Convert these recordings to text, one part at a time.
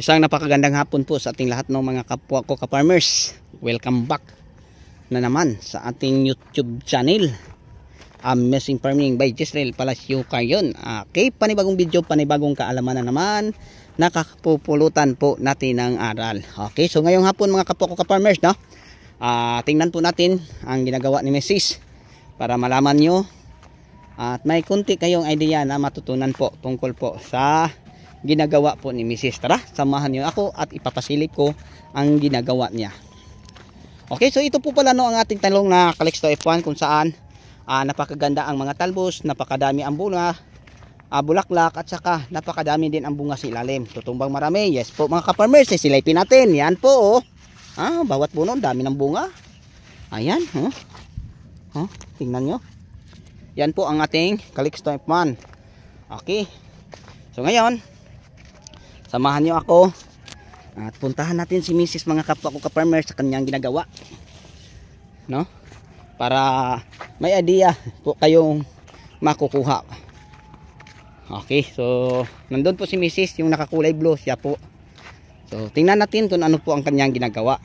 Isang napakagandang hapon po sa ating lahat ng mga kapwa ko ka-farmers. Welcome back na naman sa ating YouTube channel, Amazing Farming by Jezreel Palacio Cayon. Okay, panibagong video, panibagong kaalaman na naman. Nakakapupulutan po natin ng aral. Okay, so ngayong hapon mga kapwa ko ka-farmers, no? Tingnan po natin ang ginagawa ni Mrs. para malaman nyo at may kunti kayong idea na matutunan po tungkol po sa ginagawa po ni Mrs. Tara, samahan niyo ako at ipapasilip ko ang ginagawa niya. Okay, so ito po pala no ang ating talong na Calixto F1 kung saan napakaganda ang mga talbos, napakadami ang bunga, bulaklak at saka napakadami din ang bunga sa ilalim. Tutumbang marami. Yes po mga ka-farmers, silipin natin. Yan po oh. Bawat puno dami ng bunga. Ayan, tingnan nyo. Yan po ang ating Calixto F1. Okay. So ngayon, samahan nyo ako at puntahan natin si Mrs. mga kapwa ko ka-farmer sa kanyang ginagawa, no? Para may idea po kayong makukuha. Okay, so nandun po si Mrs. yung nakakulay blue, siya po. So tingnan natin kung ano po ang kanyang ginagawa,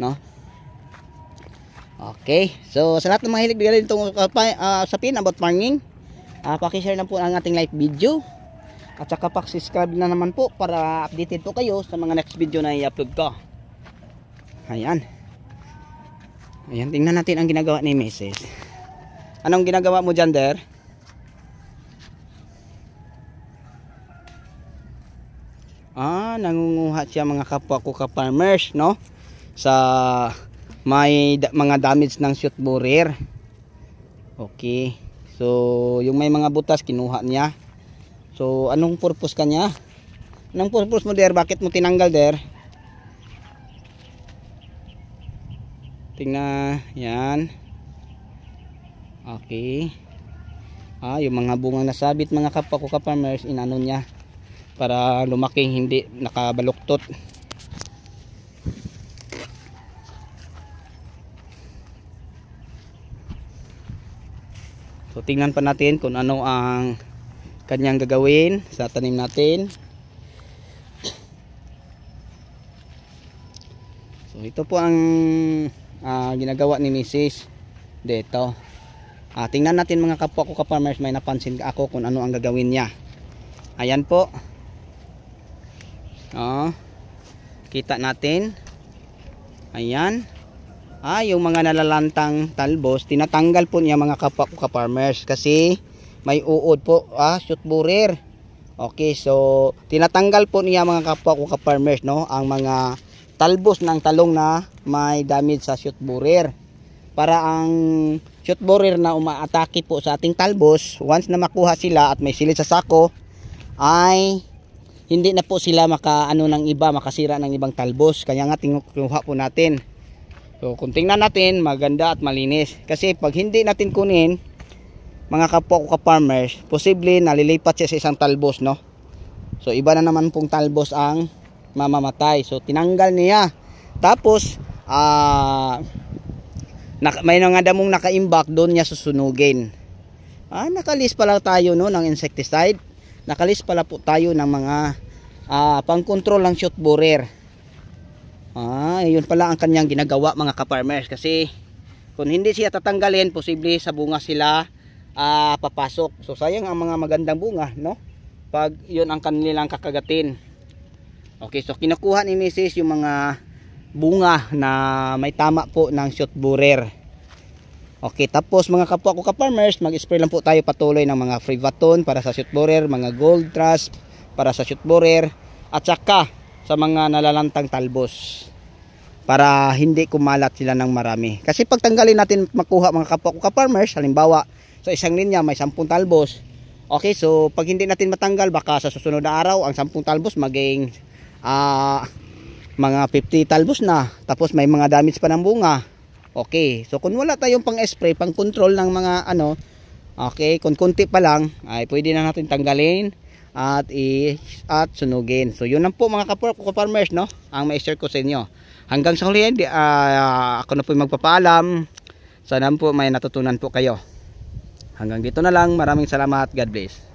no? Okay, so sa lahat ng mga hilig bigyan itong sapin about farming, pakishare lang po ang ating live video. At saka subscribe na naman po para updated po kayo sa mga next video na i-upload ko. Ayan. Ayan, tingnan natin ang ginagawa ni Mrs. Anong ginagawa mo dyan, Der? Nangunguha siya mga kapwa ko ka-farmers, no? Sa may mga damage ng shoot borer. Okay. So, yung may mga butas kinuha niya. So, anong purpose kanya? Anong purpose mo, Der? Bakit mo tinanggal, Der? Tingnan, yan. Okay. Yung mga bungang nasabit, mga kapwa ko ka-farmers, inano niya para lumaking hindi nakabaluktot. So, tingnan pa natin kung ano ang kanyang gagawin sa tanim natin. So ito po ang ginagawa ni Mrs. dito. Tingnan natin mga kapwa ko ka-farmers, may napansin ako kung ano ang gagawin niya. Ayan po. Kita natin. Ayan. Yung mga nalalantang talbos, tinatanggal po niya mga kapwa ko ka-farmers kasi may uod po, shoot borer. Okay, so tinatanggal po niya mga kapwa ko ka-farmers, no, ang mga talbos ng talong na may damage sa shoot borer. Para ang shoot borer na umaatake po sa ating talbos, once na makuha sila at may silid sa sako, ay hindi na po sila makasira ng ibang talbos. Kaya nga tinukuha po natin. So kung tingnan natin, maganda at malinis. Kasi pag hindi natin kunin, mga kapwa ko ka-farmers, posible nalilipat siya sa isang talbos, no? So iba na naman pong talbos ang mamamatay. So tinanggal niya. Tapos may mga damong nakaimbak, doon niya susunugin. Nakalis pala tayo, no, ng insecticide. Nakalis pala po tayo ng mga pang-control ng shoot borer. Yun pala ang kanyang ginagawa mga ka-farmers. Kasi kung hindi siya tatanggalin, posible sa bunga sila papasok. So sayang ang mga magandang bunga, no? Pag yun ang kanilang kakagatin. Okay, so kinukuha ni Mrs. yung mga bunga na may tama po ng shoot borer. Okay, tapos mga kapwa ko ka-farmers, mag-spray lang po tayo patuloy ng mga Freevaton para sa shoot borer, mga Gold Trust para sa shoot borer, at saka sa mga nalalantang talbos para hindi kumalat sila ng marami. Kasi pag tanggalin natin makuha mga kapwa ko ka-farmers, halimbawa sa isang linya may 10 talbos. Okay, so pag hindi natin matanggal, baka sa susunod na araw ang 10 talbos maging mga 50 talbos na. Tapos may mga damage pa ng bunga. Okay, so kung wala tayong pang-spray, pang-control ng mga okay, kung kunti pa lang, ay pwede na natin tanggalin at sunugin. So yun lang po mga kapwa ko farmers, no, ang ma-share ko sa inyo. Hanggang sa huli, ako na po magpapaalam. Sana po may natutunan po kayo. Hanggang dito na lang. Maraming salamat. God bless.